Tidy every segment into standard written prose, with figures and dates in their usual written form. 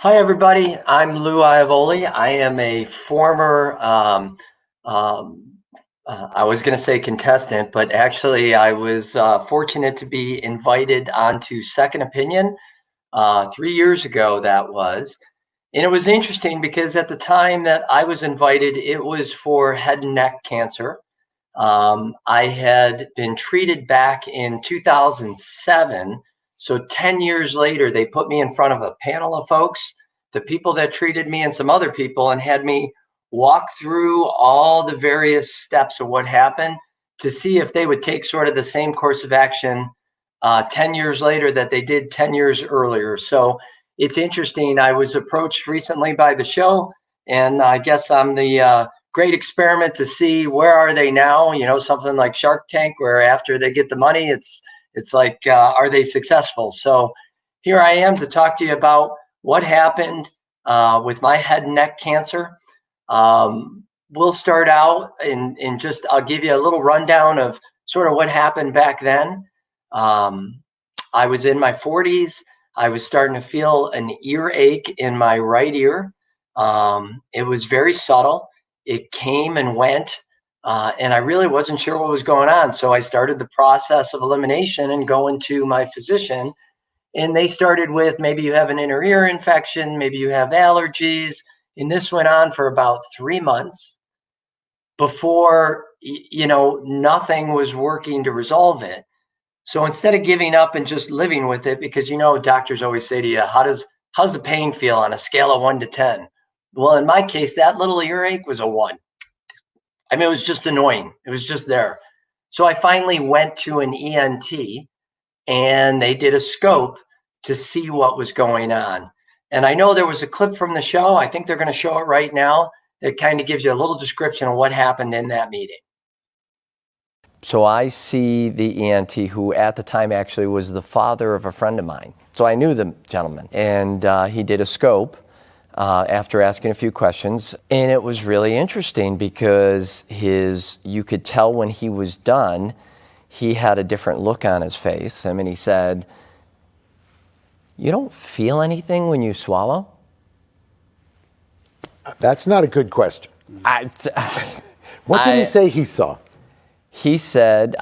Hi, everybody. I'm Lou Iavoli. I am a former, um, I was going to say contestant, but actually, I was fortunate to be invited onto Second Opinion 3 years ago. That was. And it was interesting because at the time that I was invited, it was for head and neck cancer. I had been treated back in 2007. So 10 years later, they put me in front of a panel of folks, the people that treated me and some other people, and had me walk through all the various steps of what happened to see if they would take sort of the same course of action 10 years later that they did 10 years earlier. So it's interesting. I was approached recently by the show, and I guess I'm the great experiment to see where are they now. Something like Shark Tank, where after they get the money, it's like, are they successful? So here I am to talk to you about what happened with my head and neck cancer. We'll start out in just, I'll give you a little rundown of sort of what happened back then. I was in my 40s. I was starting to feel an earache in my right ear. It was very subtle. It came and went, and I really wasn't sure what was going on. So I started the process of elimination and going to my physician. And they started with, maybe you have an inner ear infection, maybe you have allergies. And this went on for about 3 months before, nothing was working to resolve it. So instead of giving up and just living with it, because doctors always say to you, how's the pain feel on a scale of 1 to 10? Well, in my case, that little earache was a 1. I mean, it was just annoying. It was just there. So I finally went to an ENT, and they did a scope to see what was going on. And I know there was a clip from the show. I think they're going to show it right now. That kind of gives you a little description of what happened in that meeting. So I see the ENT, who at the time actually was the father of a friend of mine. So I knew the gentleman, and he did a scope after asking a few questions. And it was really interesting because you could tell when he was done, he had a different look on his face. I mean, he said, "You don't feel anything when you swallow?" That's not a good question. What did he say he saw? He said,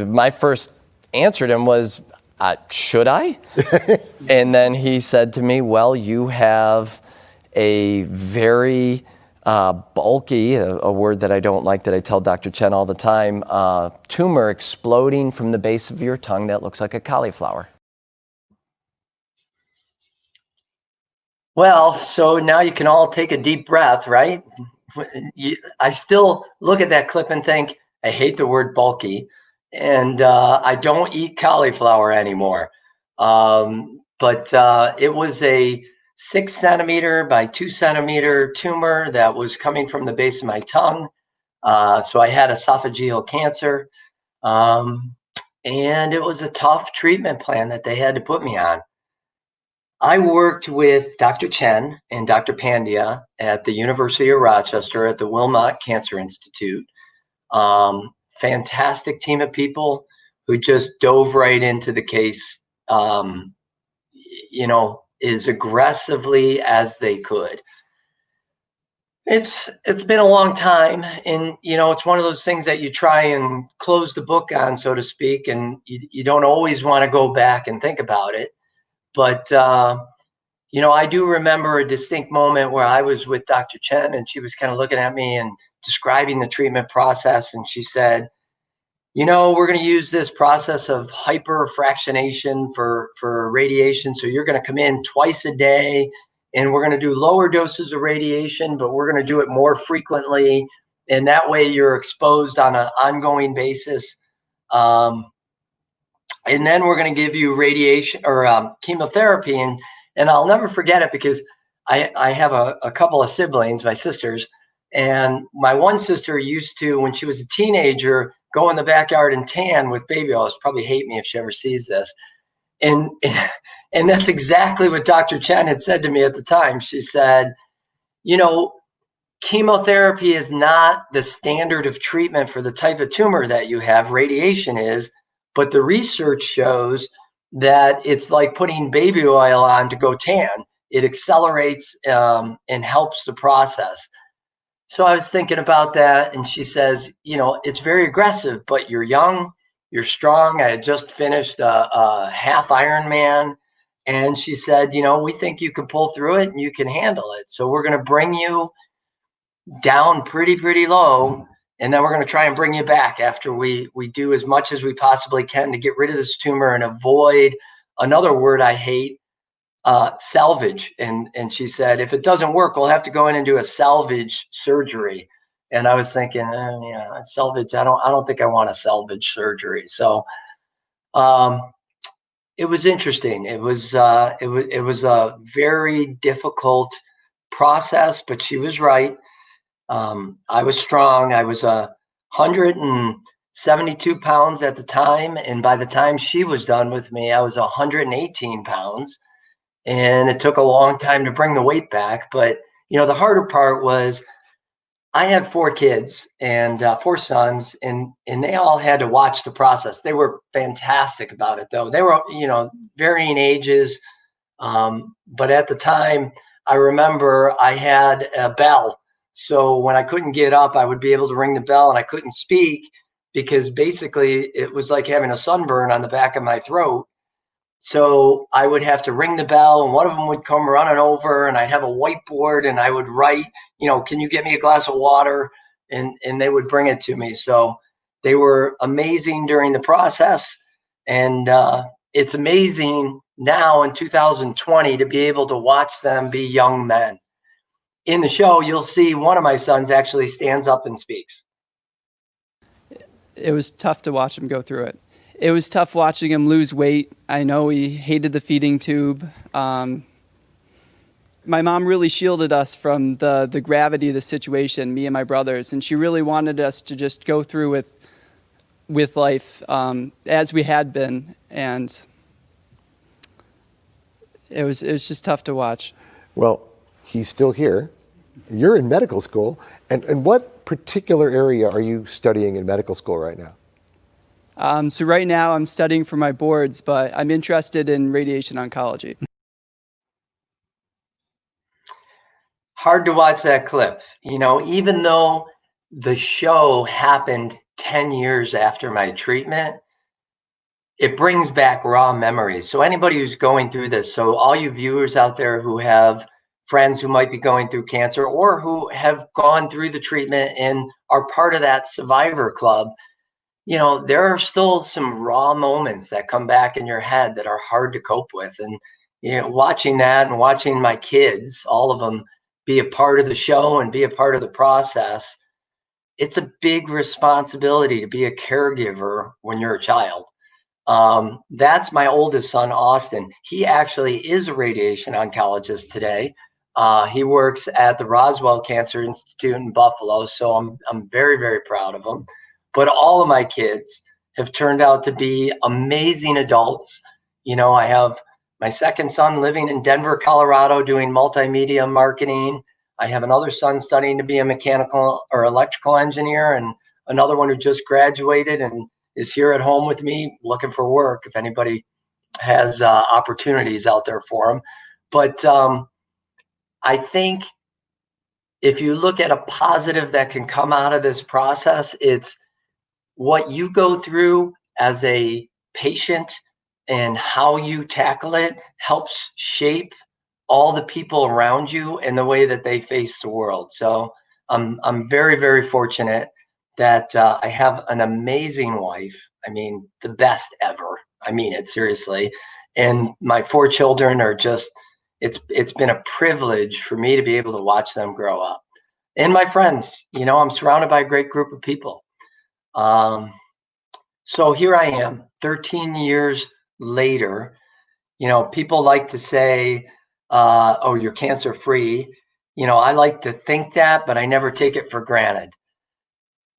my first answer to him was, should I? And then he said to me, well, you have a very bulky, a word that I don't like that I tell Dr. Chen all the time, tumor exploding from the base of your tongue that looks like a cauliflower. Well, so now you can all take a deep breath, right? I still look at that clip and think, I hate the word bulky, and I don't eat cauliflower anymore. But it was a 6 centimeter by 2 centimeter tumor that was coming from the base of my tongue. So I had esophageal cancer. And it was a tough treatment plan that they had to put me on. I worked with Dr. Chen and Dr. Pandya at the University of Rochester at the Wilmot Cancer Institute. Fantastic team of people who just dove right into the case, as aggressively as they could. It's been a long time, and it's one of those things that you try and close the book on, so to speak, and you don't always want to go back and think about it. But I do remember a distinct moment where I was with Dr. Chen, and she was kind of looking at me and describing the treatment process. And she said, we're going to use this process of hyperfractionation for radiation. So you're going to come in twice a day, and we're going to do lower doses of radiation, but we're going to do it more frequently. And that way you're exposed on an ongoing basis. And then we're going to give you radiation or chemotherapy. And I'll never forget it because I have a couple of siblings, my sisters. And my one sister used to, when she was a teenager, go in the backyard and tan with baby oils. Probably hate me if she ever sees this. And that's exactly what Dr. Chen had said to me at the time. She said, chemotherapy is not the standard of treatment for the type of tumor that you have. Radiation is, but the research shows that it's like putting baby oil on to go tan. it accelerates and helps the process. So I was thinking about that, and she says, it's very aggressive, but you're young, you're strong. I had just finished a half Ironman, and she said, we think you can pull through it and you can handle it. So we're going to bring you down pretty low, and then we're going to try and bring you back after we do as much as we possibly can to get rid of this tumor and avoid another word I hate, salvage. And she said, if it doesn't work, we'll have to go in and do a salvage surgery. And I was thinking, yeah, salvage. I don't think I want a salvage surgery. So it was interesting. It was a very difficult process, but she was right. I was strong. I was 172 pounds at the time. And by the time she was done with me, I was 118 pounds. And it took a long time to bring the weight back. But, the harder part was I had 4 kids and 4 sons, and they all had to watch the process. They were fantastic about it, though. They were, varying ages. But at the time, I remember I had a bell. So when I couldn't get up, I would be able to ring the bell, and I couldn't speak because basically it was like having a sunburn on the back of my throat. So I would have to ring the bell, and one of them would come running over, and I'd have a whiteboard, and I would write, can you get me a glass of water? And they would bring it to me. So they were amazing during the process. And it's amazing now in 2020 to be able to watch them be young men. In the show, you'll see one of my sons actually stands up and speaks. It was tough to watch him go through it. It was tough watching him lose weight. I know he hated the feeding tube. My mom really shielded us from the gravity of the situation, me and my brothers, and she really wanted us to just go through with life as we had been, and it was just tough to watch. Well, he's still here. You're in medical school, and what particular area are you studying in medical school right now? So right now I'm studying for my boards, but I'm interested in radiation oncology. Hard to watch that clip. Even though the show happened 10 years after my treatment, it brings back raw memories. So anybody who's going through this, so all you viewers out there who have friends who might be going through cancer or who have gone through the treatment and are part of that survivor club, there are still some raw moments that come back in your head that are hard to cope with. And, watching that and watching my kids, all of them, be a part of the show and be a part of the process, it's a big responsibility to be a caregiver when you're a child. That's my oldest son, Austin. He actually is a radiation oncologist today. He works at the Roswell Cancer Institute in Buffalo. So I'm very, very proud of him. But all of my kids have turned out to be amazing adults. I have my second son living in Denver, Colorado, doing multimedia marketing. I have another son studying to be a mechanical or electrical engineer, and another one who just graduated and is here at home with me looking for work if anybody has opportunities out there for them. But I think if you look at a positive that can come out of this process, it's what you go through as a patient and how you tackle it helps shape all the people around you and the way that they face the world. So I'm very, very fortunate that I have an amazing wife. I mean, the best ever. I mean it seriously. And my 4 children are just, it's been a privilege for me to be able to watch them grow up. And my friends, I'm surrounded by a great group of people. So here I am 13 years later. People like to say, oh, you're cancer free. I like to think that, but I never take it for granted.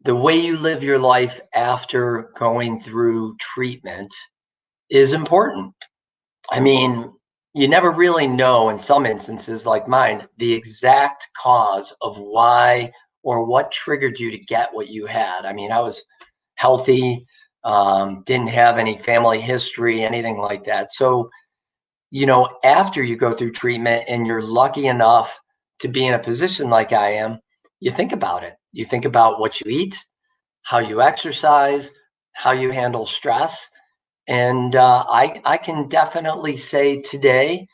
The way you live your life after going through treatment is important. I mean, you never really know, in some instances like mine, the exact cause of why or what triggered you to get what you had. I mean, I was healthy, didn't have any family history, anything like that. So after you go through treatment and you're lucky enough to be in a position like I am, you think about it. You think about what you eat, how you exercise, how you handle stress. And I can definitely say today,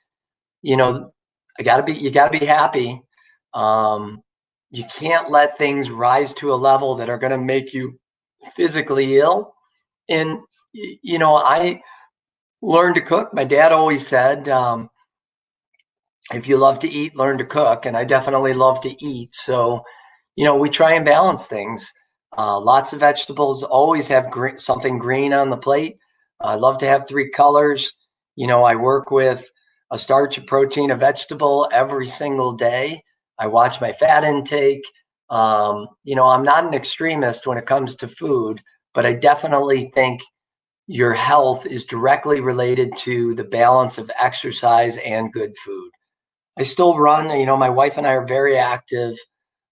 you gotta be happy. You can't let things rise to a level that are going to make you physically ill. And, I learned to cook. My dad always said, if you love to eat, learn to cook. And I definitely love to eat. So, we try and balance things. Lots of vegetables, always have something green on the plate. I love to have 3 colors. I work with a starch, a protein, a vegetable every single day. I watch my fat intake. I'm not an extremist when it comes to food, but I definitely think your health is directly related to the balance of exercise and good food. I still run, my wife and I are very active,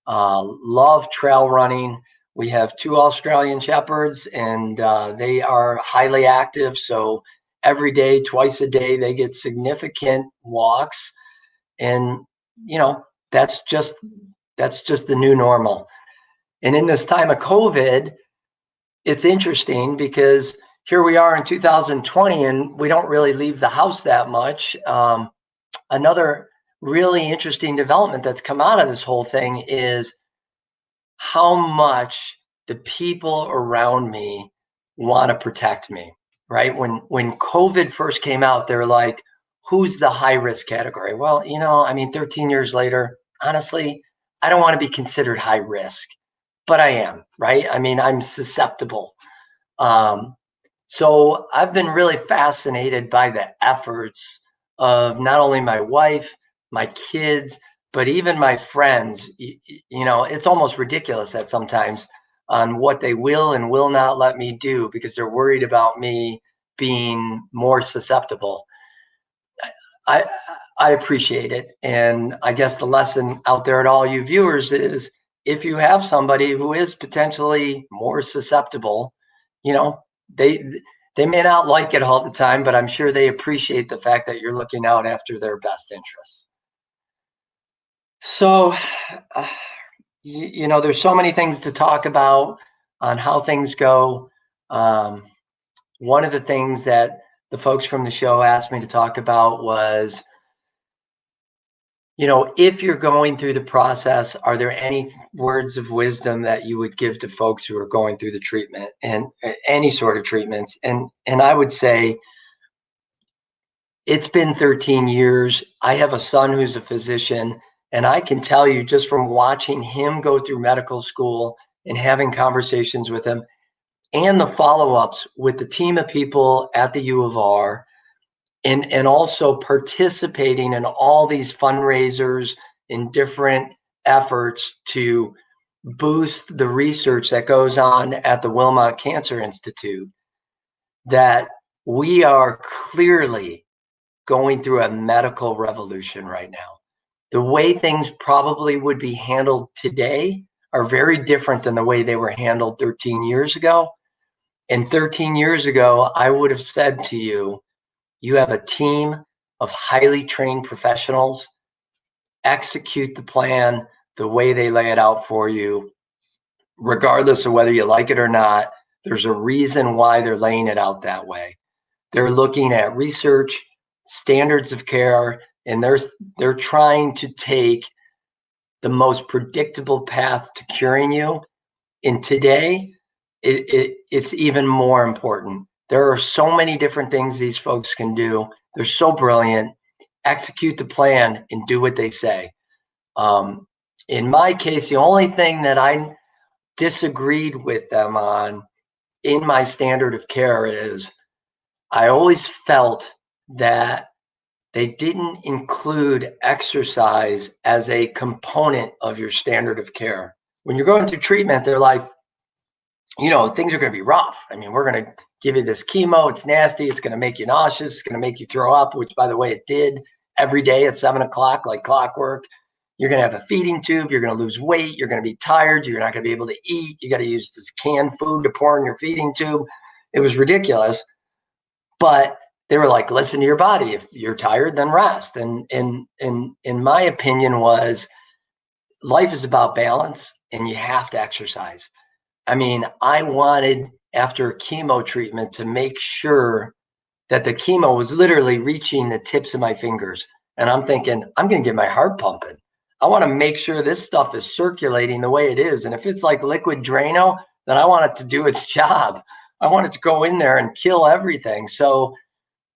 love trail running. We have 2 Australian Shepherds, and they are highly active. So every day, twice a day, they get significant walks. And, that's just the new normal. And in this time of COVID, it's interesting because here we are in 2020 and we don't really leave the house that much. Another really interesting development that's come out of this whole thing is how much the people around me want to protect me, right? When COVID first came out, they're like, who's the high risk category? Well, 13 years later, honestly, I don't want to be considered high risk, but I am, right? I'm susceptible. So I've been really fascinated by the efforts of not only my wife, my kids, but even my friends. It's almost ridiculous that sometimes on what they will and will not let me do because they're worried about me being more susceptible. I appreciate it. And I guess the lesson out there to all you viewers is if you have somebody who is potentially more susceptible, they may not like it all the time, but I'm sure they appreciate the fact that you're looking out after their best interests. So, there's so many things to talk about on how things go. One of the things that the folks from the show asked me to talk about was, if you're going through the process, are there any words of wisdom that you would give to folks who are going through the treatment and any sort of treatments? And I would say it's been 13 years. I have a son who's a physician, and I can tell you just from watching him go through medical school and having conversations with him and the follow-ups with the team of people at the U of R, and also participating in all these fundraisers and different efforts to boost the research that goes on at the Wilmot Cancer Institute, that we are clearly going through a medical revolution right now. The way things probably would be handled today are very different than the way they were handled 13 years ago. And 13 years ago, I would have said to you, you have a team of highly trained professionals, execute the plan the way they lay it out for you, regardless of whether you like it or not. There's a reason why they're laying it out that way. They're looking at research, standards of care, and they're trying to take the most predictable path to curing you. And today, it's even more important. There are so many different things these folks can do. They're so brilliant. Execute the plan and do what they say. In my case, the only thing that I disagreed with them on in my standard of care is I always felt that they didn't include exercise as a component of your standard of care. When you're going through treatment, they're like, things are going to be rough. We're going to give you this chemo. It's nasty. It's going to make you nauseous. It's going to make you throw up, which, by the way, it did every day at 7:00, like clockwork. You're going to have a feeding tube. You're going to lose weight. You're going to be tired. You're not going to be able to eat. You got to use this canned food to pour in your feeding tube. It was ridiculous. But they were like, listen to your body. If you're tired, then rest. And in my opinion was, life is about balance and you have to exercise. I mean, I wanted after chemo treatment to make sure that the chemo was literally reaching the tips of my fingers. And I'm thinking, I'm going to get my heart pumping. I want to make sure this stuff is circulating the way it is. And if it's like liquid Drano, then I want it to do its job. I want it to go in there and kill everything. So,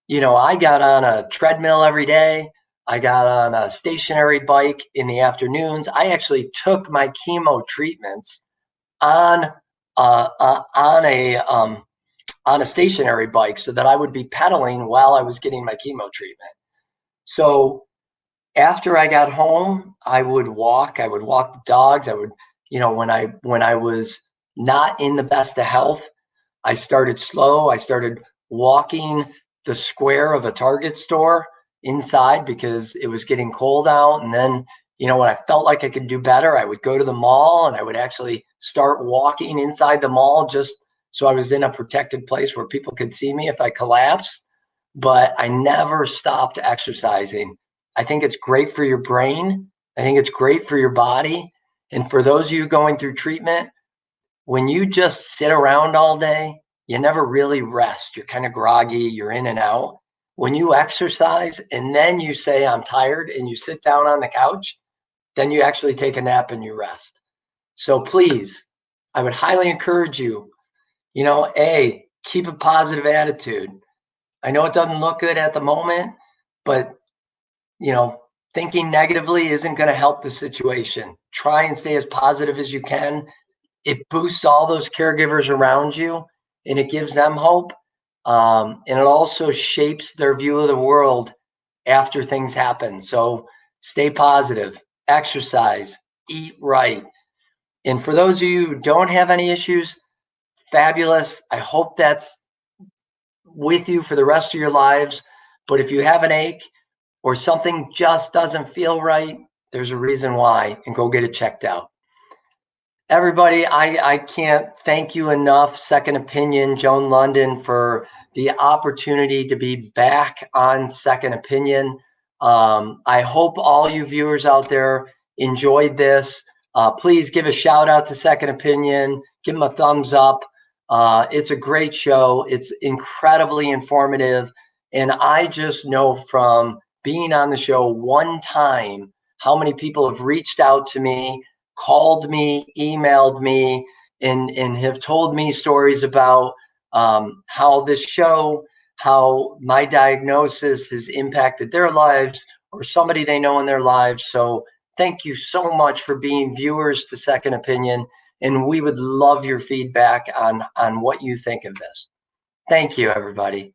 you know, I got on a treadmill every day. I got on a stationary bike in the afternoons. I actually took my chemo treatments on a stationary bike so that I would be pedaling while I was getting my chemo treatment. So after I got home, I would walk the dogs. I would, you know, when I was not in the best of health, I started slow. I started walking the square of a Target store inside because it was getting cold out. And then, you know, when I felt like I could do better, I would go to the mall and I would actually start walking inside the mall just so I was in a protected place where people could see me if I collapsed. But I never stopped exercising. I think it's great for your brain. I think it's great for your body. And for those of you going through treatment, when you just sit around all day, you never really rest. You're kind of groggy, you're in and out. When you exercise and then you say, I'm tired, and you sit down on the couch, then you actually take a nap and you rest. So please, I would highly encourage you, you know, keep a positive attitude. I know it doesn't look good at the moment, but, you know, thinking negatively isn't going to help the situation. Try and stay as positive as you can. It boosts all those caregivers around you and it gives them hope. And it also shapes their view of the world after things happen. So stay positive, exercise, eat right. And for those of you who don't have any issues, fabulous. I hope that's with you for the rest of your lives. But if you have an ache or something just doesn't feel right, there's a reason why, and go get it checked out. Everybody, I can't thank you enough, Second Opinion, Joan London, for the opportunity to be back on Second Opinion. I hope all you viewers out there enjoyed this. Please give a shout out to Second Opinion. Give them a thumbs up. It's a great show. It's incredibly informative. And I just know from being on the show one time how many people have reached out to me, called me, emailed me, and have told me stories about how this show, how my diagnosis has impacted their lives or somebody they know in their lives. So thank you so much for being viewers to Second Opinion. And we would love your feedback on what you think of this. Thank you, everybody.